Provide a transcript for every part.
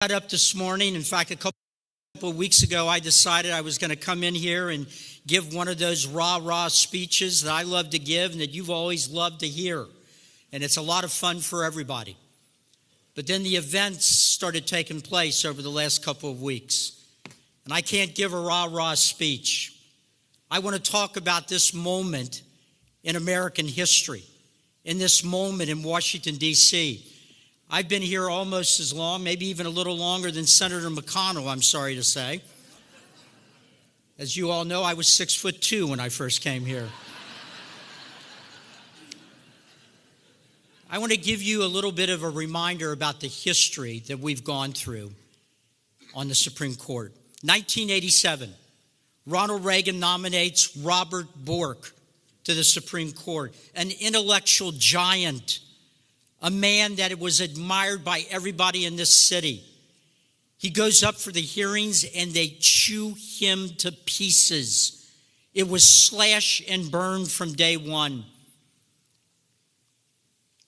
Got up this morning. In fact, a couple of weeks ago, I decided I was going to come in here and give one of those rah-rah speeches that I love to give and that you've always loved to hear. And it's a lot of fun for everybody. But then the events started taking place over the last couple of weeks. And I can't give a rah-rah speech. I want to talk about this moment in American history, in this moment in Washington, D.C. I've been here almost as long, maybe even a little longer than Senator McConnell, I'm sorry to say. As you all know, I was 6'2" when I first came here. I want to give you a little bit of a reminder about the history that we've gone through on the Supreme Court. 1987, Ronald Reagan nominates Robert Bork to the Supreme Court, an intellectual giant, a man that was admired by everybody in this city. He goes up for the hearings and they chew him to pieces. It was slash and burn from day one.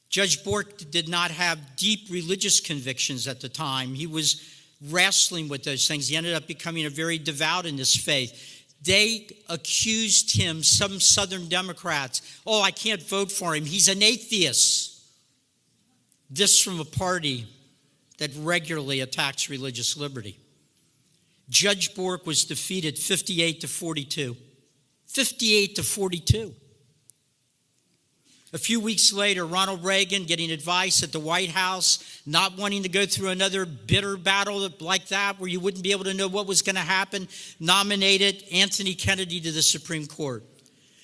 Judge Bork did not have deep religious convictions at the time. He was wrestling with those things. He ended up becoming a very devout in his faith. They accused him, some Southern Democrats, I can't vote for him. He's an atheist. This from a party that regularly attacks religious liberty. Judge Bork was defeated 58-42. 58-42. A few weeks later, Ronald Reagan, getting advice at the White House, not wanting to go through another bitter battle like that where you wouldn't be able to know what was going to happen, nominated Anthony Kennedy to the Supreme Court.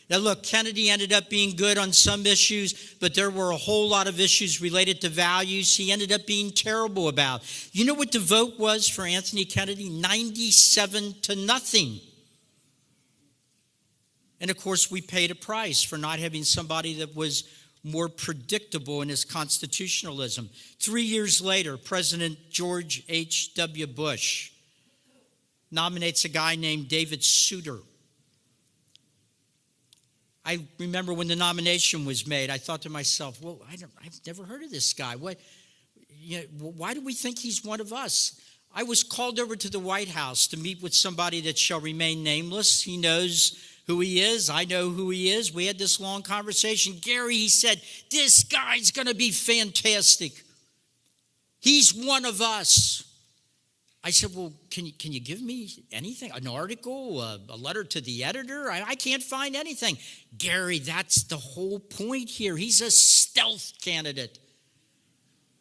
Now look, Kennedy ended up being good on some issues, but there were a whole lot of issues related to values he ended up being terrible about. You know what the vote was for Anthony Kennedy? 97-0. And of course, we paid a price for not having somebody that was more predictable in his constitutionalism. 3 years later, President George H.W. Bush nominates a guy named David Souter. I remember when the nomination was made, I thought to myself, I've never heard of this guy. Why do we think he's one of us? I was called over to the White House to meet with somebody that shall remain nameless. He knows who he is. I know who he is. We had this long conversation. Gary, he said, this guy's going to be fantastic. He's one of us. I said, well, can you give me anything? An article, a letter to the editor? I can't find anything. Gary, that's the whole point here. He's a stealth candidate.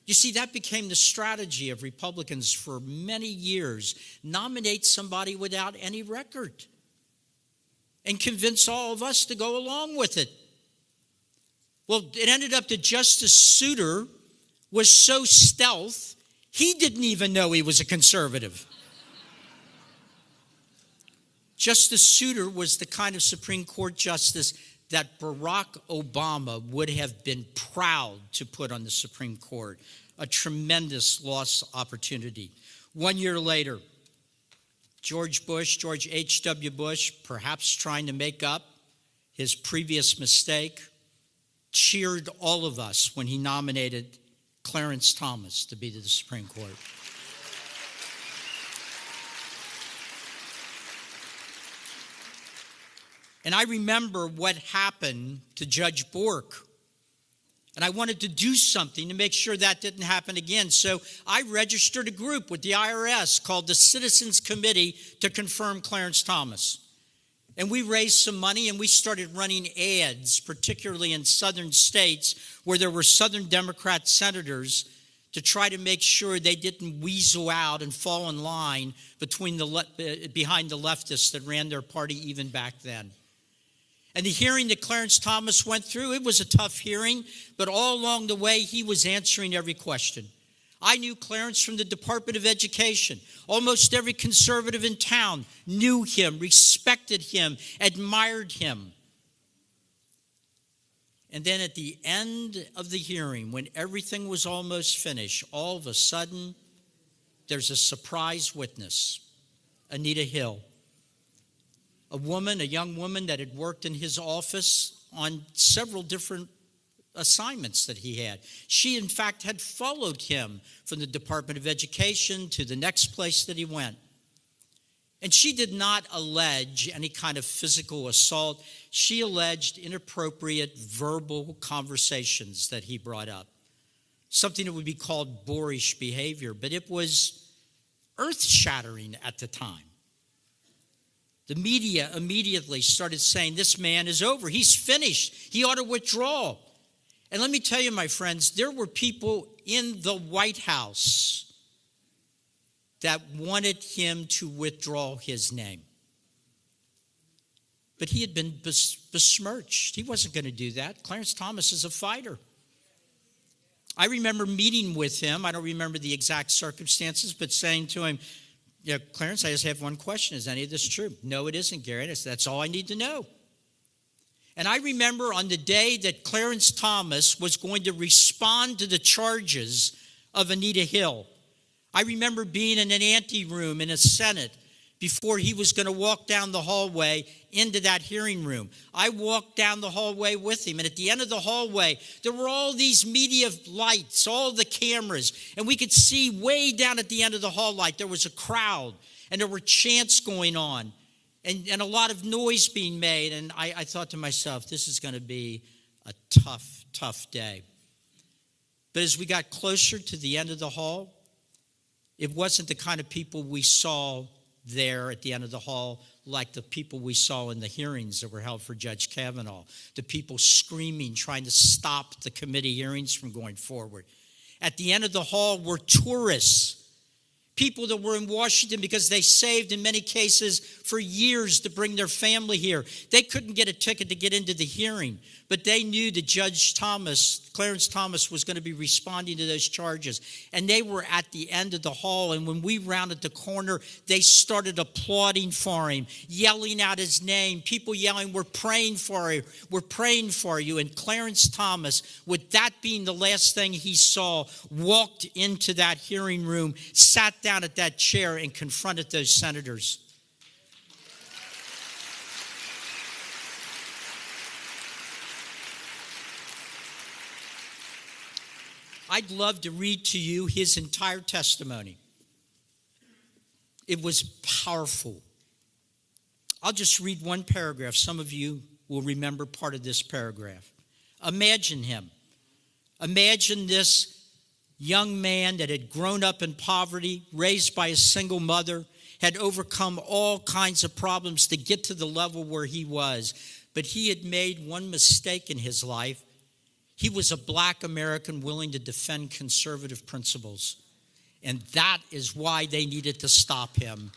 You see, that became the strategy of Republicans for many years. Nominate somebody without any record and convince all of us to go along with it. Well, it ended up that Justice Souter was so stealth, he didn't even know he was a conservative. Justice Souter was the kind of Supreme Court justice that Barack Obama would have been proud to put on the Supreme Court. A tremendous lost opportunity. 1 year later, George H.W. Bush, perhaps trying to make up his previous mistake, cheered all of us when he nominated Clarence Thomas to be to the Supreme Court. And I remember what happened to Judge Bork. And I wanted to do something to make sure that didn't happen again. So I registered a group with the IRS called the Citizens Committee to confirm Clarence Thomas. And we raised some money and we started running ads, particularly in southern states where there were Southern Democrat senators, to try to make sure they didn't weasel out and fall in line behind the leftists that ran their party even back then. And the hearing that Clarence Thomas went through, it was a tough hearing, but all along the way, he was answering every question. I knew Clarence from the Department of Education. Almost every conservative in town knew him, respected him, admired him. And then at the end of the hearing, when everything was almost finished, all of a sudden, there's a surprise witness, Anita Hill. A young woman that had worked in his office on several different assignments that he had. She, in fact, had followed him from the Department of Education to the next place that he went. And she did not allege any kind of physical assault. She alleged inappropriate verbal conversations that he brought up, something that would be called boorish behavior, but it was earth-shattering at the time. The media immediately started saying, this man is over. He's finished. He ought to withdraw. And let me tell you, my friends, there were people in the White House that wanted him to withdraw his name. But he had been besmirched. He wasn't going to do that. Clarence Thomas is a fighter. I remember meeting with him. I don't remember the exact circumstances, but saying to him, yeah, Clarence, I just have one question. Is any of this true? No, it isn't, Gary. That's all I need to know. And I remember on the day that Clarence Thomas was going to respond to the charges of Anita Hill, I remember being in an anteroom in a Senate before he was going to walk down the hallway into that hearing room. I walked down the hallway with him, and at the end of the hallway, there were all these media lights, all the cameras, and we could see way down at the end of the hall light, there was a crowd, and there were chants going on, and a lot of noise being made, and I thought to myself, this is going to be a tough day. But as we got closer to the end of the hall, it wasn't the kind of people we saw there at the end of the hall like the people we saw in the hearings that were held for Judge Kavanaugh, the people screaming, trying to stop the committee hearings from going forward. At the end of the hall were tourists, people that were in Washington because they saved, in many cases, for years to bring their family here. They couldn't get a ticket to get into the hearing, but they knew that Judge Thomas, Clarence Thomas, was going to be responding to those charges. And they were at the end of the hall, and when we rounded the corner, they started applauding for him, yelling out his name, people yelling, we're praying for you, we're praying for you. And Clarence Thomas, with that being the last thing he saw, walked into that hearing room, sat down at that chair, and confronted those senators. I'd love to read to you his entire testimony. It was powerful. I'll just read one paragraph. Some of you will remember part of this paragraph. Imagine him. Imagine this young man that had grown up in poverty, raised by a single mother, had overcome all kinds of problems to get to the level where he was. But he had made one mistake in his life. He was a black American willing to defend conservative principles. And that is why they needed to stop him.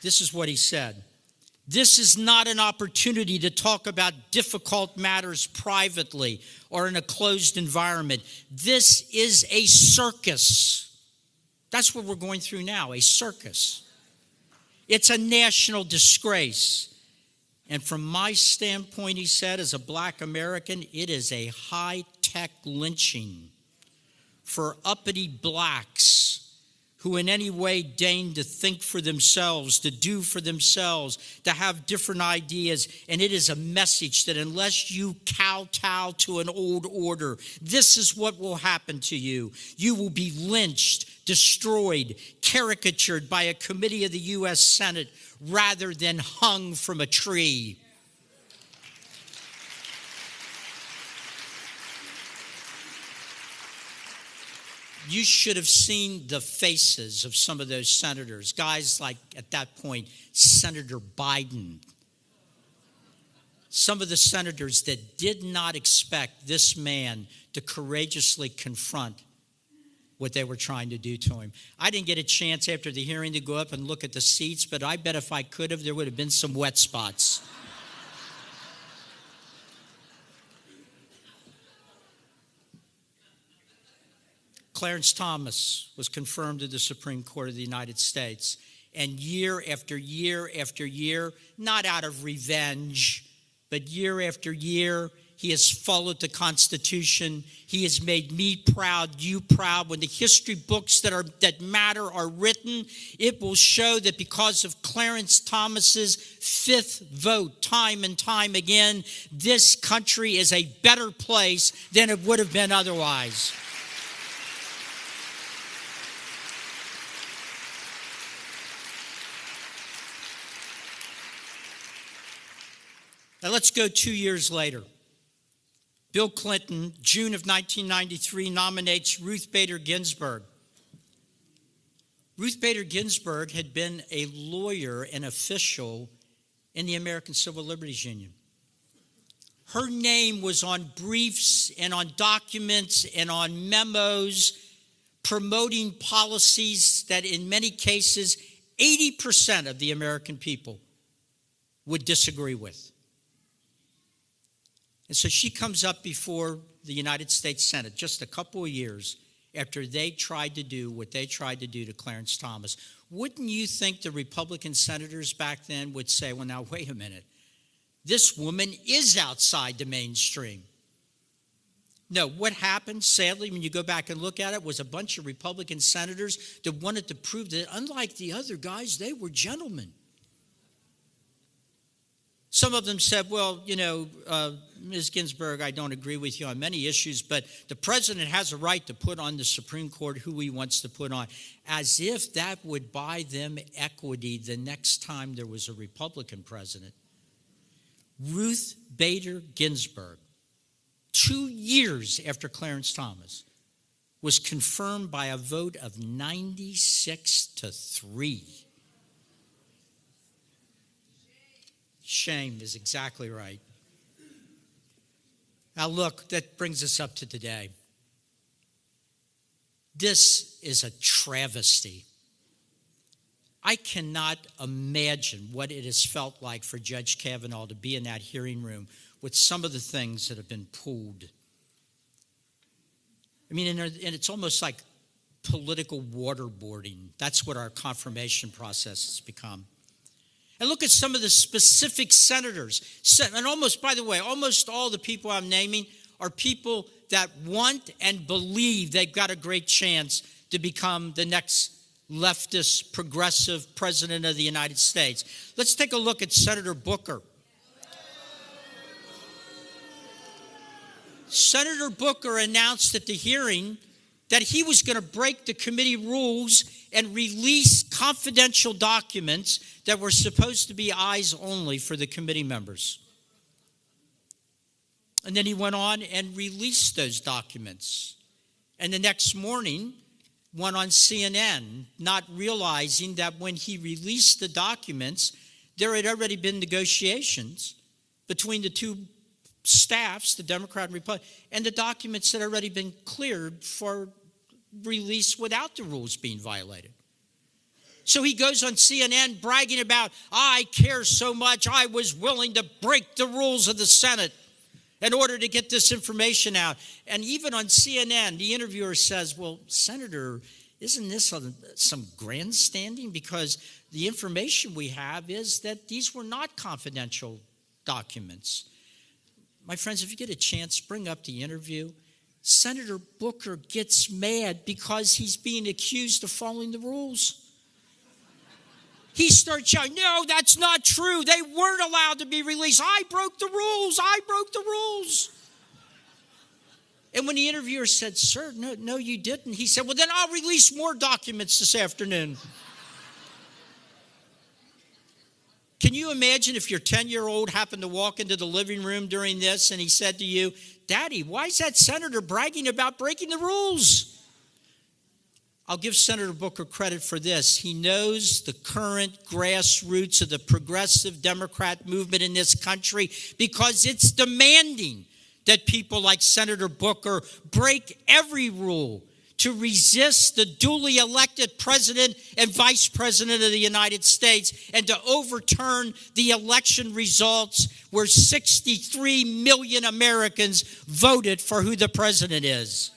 This is what he said. This is not an opportunity to talk about difficult matters privately or in a closed environment. This is a circus. That's what we're going through now, a circus. It's a national disgrace. And from my standpoint, he said, as a black American, it is a high-tech lynching for uppity blacks who in any way deign to think for themselves, to do for themselves, to have different ideas. And it is a message that unless you kowtow to an old order, this is what will happen to you. You will be lynched, destroyed, caricatured by a committee of the U.S. Senate rather than hung from a tree. You should have seen the faces of some of those senators, guys like, at that point, Senator Biden. Some of the senators that did not expect this man to courageously confront what they were trying to do to him. I didn't get a chance after the hearing to go up and look at the seats, but I bet if I could have, there would have been some wet spots. Clarence Thomas was confirmed to the Supreme Court of the United States. And year after year after year, not out of revenge, but year after year, He has followed the Constitution. He has made me proud, you proud. When the history books that matter are written, it will show that because of Clarence Thomas's fifth vote, time and time again, this country is a better place than it would have been otherwise. Now let's go 2 years later. Bill Clinton, June of 1993, nominates Ruth Bader Ginsburg. Ruth Bader Ginsburg had been a lawyer and official in the American Civil Liberties Union. Her name was on briefs and on documents and on memos promoting policies that in many cases 80% of the American people would disagree with. And so she comes up before the United States Senate just a couple of years after they tried to do what they tried to do to Clarence Thomas. Wouldn't you think the Republican senators back then would say, well, now, wait a minute. This woman is outside the mainstream. No, what happened, sadly, when you go back and look at it, was a bunch of Republican senators that wanted to prove that, unlike the other guys, they were gentlemen. Some of them said, well, Ms. Ginsburg, I don't agree with you on many issues, but the president has a right to put on the Supreme Court who he wants to put on, as if that would buy them equity the next time there was a Republican president. Ruth Bader Ginsburg, 2 years after Clarence Thomas, was confirmed by a vote of 96-3. Shame is exactly right. Now look, that brings us up to today. This is a travesty. I cannot imagine what it has felt like for Judge Kavanaugh to be in that hearing room with some of the things that have been pulled. I mean, and it's almost like political waterboarding. That's what our confirmation process has become. And look at some of the specific senators. And almost, by the way, almost all the people I'm naming are people that want and believe they've got a great chance to become the next leftist, progressive president of the United States. Let's take a look at Senator Booker. Senator Booker announced at the hearing that he was going to break the committee rules and release confidential documents that were supposed to be eyes only for the committee members. And then he went on and released those documents. And the next morning, went on CNN, not realizing that when he released the documents, there had already been negotiations between the two staffs, the Democrat and Republican, and the documents had already been cleared for release without the rules being violated. So he goes on CNN bragging about, I care so much, I was willing to break the rules of the Senate in order to get this information out. And even on CNN, the interviewer says, well, Senator, isn't this some grandstanding? Because the information we have is that these were not confidential documents. My friends, if you get a chance, bring up the interview. Senator Booker gets mad because he's being accused of following the rules. He starts shouting, no, that's not true. They weren't allowed to be released. I broke the rules. I broke the rules. And when the interviewer said, sir, no, you didn't. He said, well, then I'll release more documents this afternoon. Can you imagine if your 10-year-old happened to walk into the living room during this and he said to you, Daddy, why is that senator bragging about breaking the rules? I'll give Senator Booker credit for this. He knows the current grassroots of the progressive Democrat movement in this country because it's demanding that people like Senator Booker break every rule to resist the duly elected president and vice president of the United States and to overturn the election results where 63 million Americans voted for who the president is.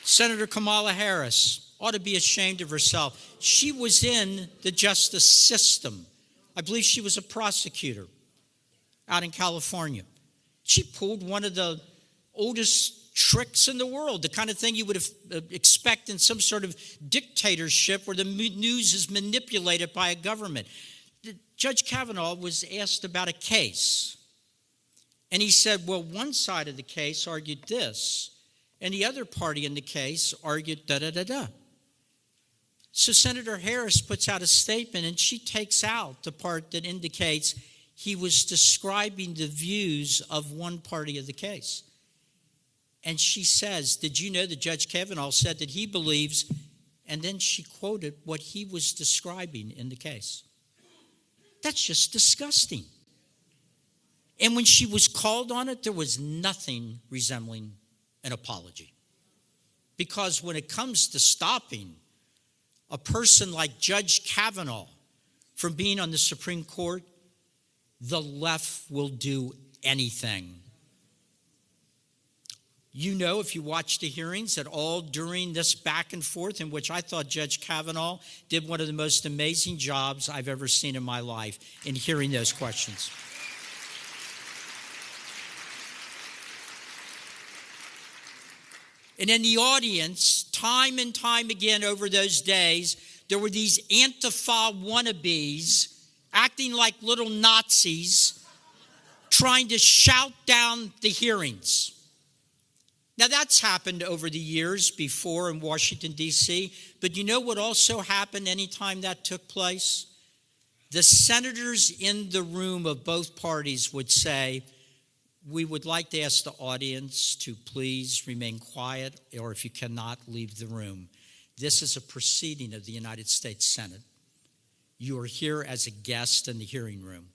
Senator Kamala Harris, ought to be ashamed of herself. She was in the justice system. I believe she was a prosecutor out in California. She pulled one of the oldest tricks in the world, the kind of thing you would expect in some sort of dictatorship where the news is manipulated by a government. Judge Kavanaugh was asked about a case, and he said, well, one side of the case argued this, and the other party in the case argued da-da-da-da. So Senator Harris puts out a statement, and she takes out the part that indicates he was describing the views of one party of the case. And she says, did you know that Judge Kavanaugh said that he believes, and then she quoted what he was describing in the case. That's just disgusting. And when she was called on it, there was nothing resembling an apology. Because when it comes to stopping a person like Judge Kavanaugh from being on the Supreme Court, the left will do anything. You know, if you watch the hearings, that all during this back and forth, in which I thought Judge Kavanaugh did one of the most amazing jobs I've ever seen in my life in hearing those questions. And in the audience, time and time again over those days, there were these Antifa wannabes acting like little Nazis, trying to shout down the hearings. Now, that's happened over the years before in Washington, D.C., but you know what also happened anytime that took place? The senators in the room of both parties would say, we would like to ask the audience to please remain quiet, or if you cannot, leave the room. This is a proceeding of the United States Senate. You are here as a guest in the hearing room.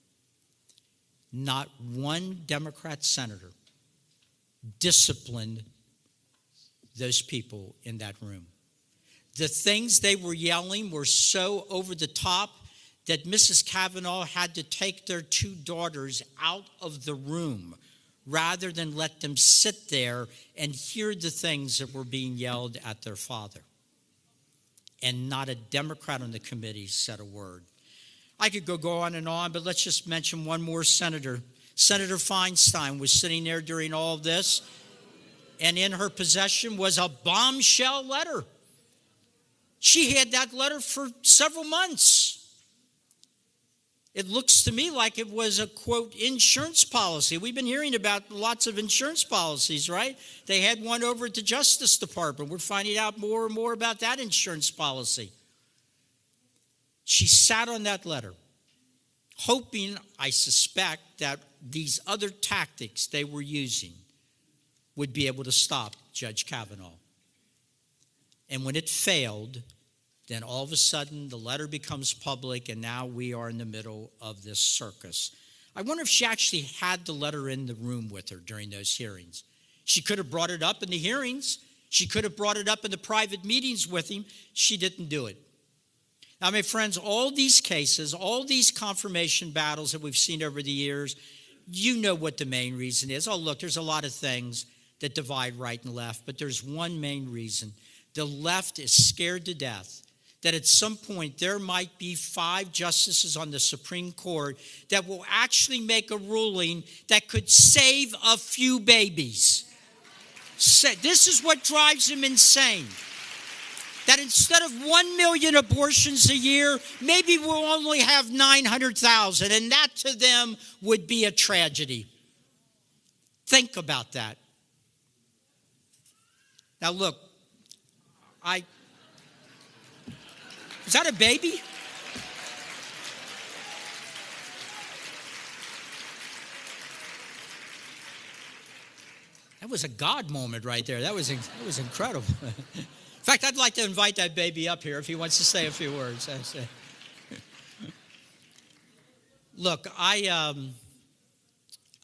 Not one Democrat senator disciplined those people in that room. The things they were yelling were so over the top that Mrs. Kavanaugh had to take their two daughters out of the room rather than let them sit there and hear the things that were being yelled at their father. And not a Democrat on the committee said a word. I could go on and on, but let's just mention one more senator. Senator Feinstein was sitting there during all of this, and in her possession was a bombshell letter. She had that letter for several months. It looks to me like it was a, quote, insurance policy. We've been hearing about lots of insurance policies, right? They had one over at the Justice Department. We're finding out more and more about that insurance policy. She sat on that letter, hoping, I suspect, that these other tactics they were using would be able to stop Judge Kavanaugh. And when it failed, then all of a sudden the letter becomes public, and now we are in the middle of this circus. I wonder if she actually had the letter in the room with her during those hearings. She could have brought it up in the hearings. She could have brought it up in the private meetings with him. She didn't do it. Now, my friends, all these cases, all these confirmation battles that we've seen over the years, you know what the main reason is. Oh, look, there's a lot of things that divide right and left, but there's one main reason. The left is scared to death that at some point there might be 5 justices on the Supreme Court that will actually make a ruling that could save a few babies. This is what drives them insane. That instead of 1 million abortions a year, maybe we'll only have 900,000, and that to them would be a tragedy. Think about that. Now look, is that a baby? That was a God moment right there. That was incredible. In fact, I'd like to invite that baby up here if he wants to say a few words. Look, I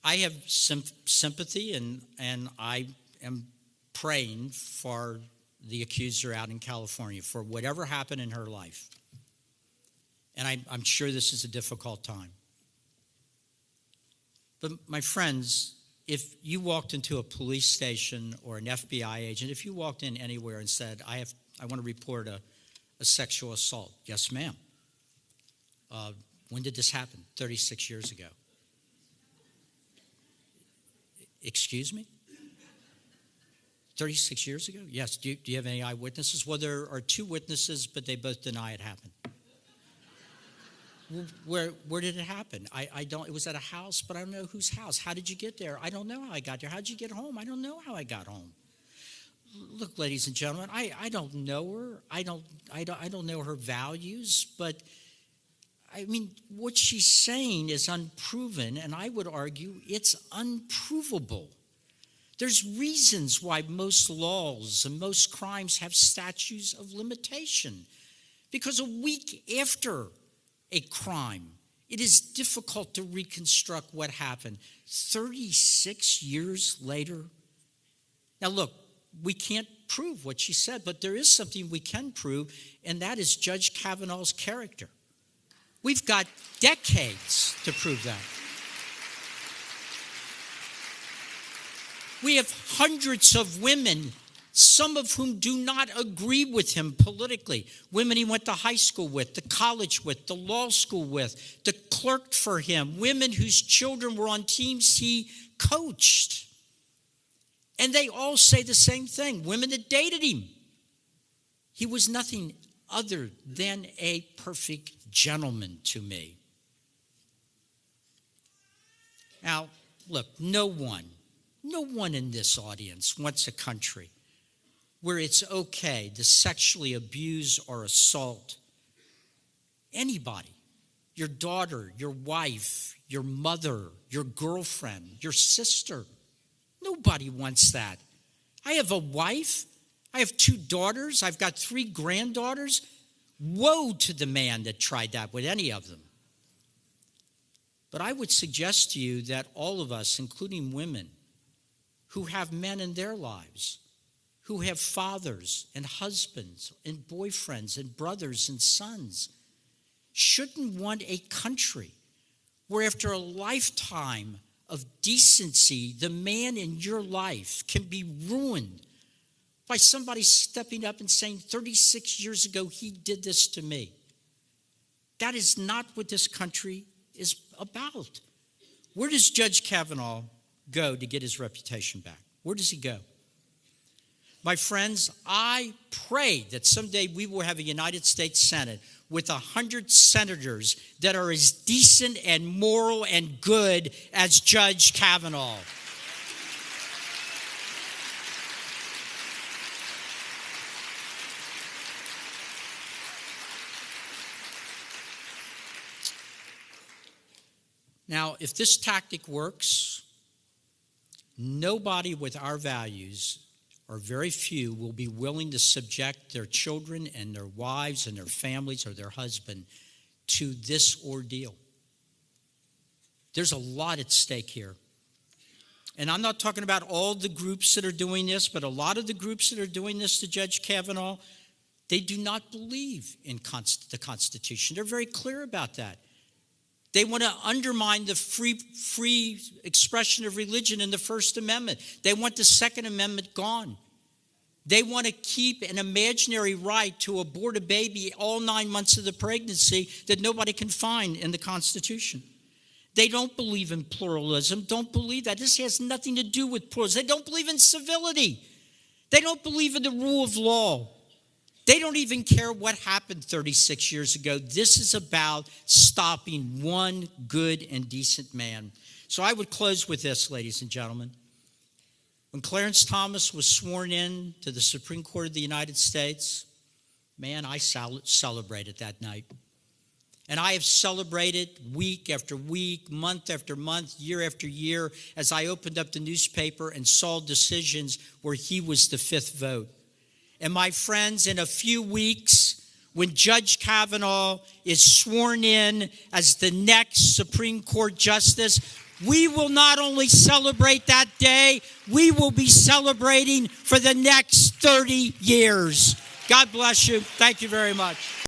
have sympathy, and I am praying for the accuser out in California for whatever happened in her life. And I'm sure this is a difficult time. But my friends, if you walked into a police station or an FBI agent, if you walked in anywhere and said, I have I want to report a sexual assault. Yes, ma'am. When did this happen? 36 years ago. Excuse me? 36 years ago? Yes. Do you have any eyewitnesses? Well, there are 2 witnesses, but they both deny it happened. Where did it happen? I don't. It was at a house, but I don't know whose house. How did you get there? I don't know how I got there. How did you get home? I don't know how I got home. Look, ladies and gentlemen, I don't know her. I don't know her values, but I mean, what she's saying is unproven, and I would argue it's unprovable. There's reasons why most laws and most crimes have statutes of limitation, because a week after a crime, it is difficult to reconstruct what happened. 36 years later. Now look, we can't prove what she said, but there is something we can prove, and that is Judge Kavanaugh's character. We've got decades to prove that. We have hundreds of women, some of whom do not agree with him politically. Women he went to high school with, to college with, to law school with, that clerked for him. Women whose children were on teams he coached. And they all say the same thing. Women that dated him. He was nothing other than a perfect gentleman to me. Now, look, no one in this audience wants a country where it's okay to sexually abuse or assault anybody, your daughter, your wife, your mother, your girlfriend, your sister. Nobody wants that. I have a wife. I have 2 daughters. I've got 3 granddaughters. Woe to the man that tried that with any of them. But I would suggest to you that all of us, including women, who have men in their lives, who have fathers and husbands and boyfriends and brothers and sons, shouldn't want a country where after a lifetime of decency, the man in your life can be ruined by somebody stepping up and saying, 36 years ago, he did this to me. That is not what this country is about. Where does Judge Kavanaugh go to get his reputation back? Where does he go? My friends, I pray that someday we will have a United States Senate with 100 senators that are as decent and moral and good as Judge Kavanaugh. Now, if this tactic works, nobody with our values, or very few, will be willing to subject their children and their wives and their families or their husband to this ordeal. There's a lot at stake here. And I'm not talking about all the groups that are doing this, but a lot of the groups that are doing this to Judge Kavanaugh, they do not believe in the Constitution. They're very clear about that. They want to undermine the free expression of religion in the First Amendment. They want the Second Amendment gone. They want to keep an imaginary right to abort a baby all 9 months of the pregnancy that nobody can find in the Constitution. They don't believe in pluralism. Don't believe that. This has nothing to do with pluralism. They don't believe in civility. They don't believe in the rule of law. They don't even care what happened 36 years ago. This is about stopping one good and decent man. So I would close with this, ladies and gentlemen. When Clarence Thomas was sworn in to the Supreme Court of the United States, man, I celebrated that night. And I have celebrated week after week, month after month, year after year, as I opened up the newspaper and saw decisions where he was the 5th vote. And my friends, in a few weeks, when Judge Kavanaugh is sworn in as the next Supreme Court Justice, we will not only celebrate that day, we will be celebrating for the next 30 years. God bless you. Thank you very much.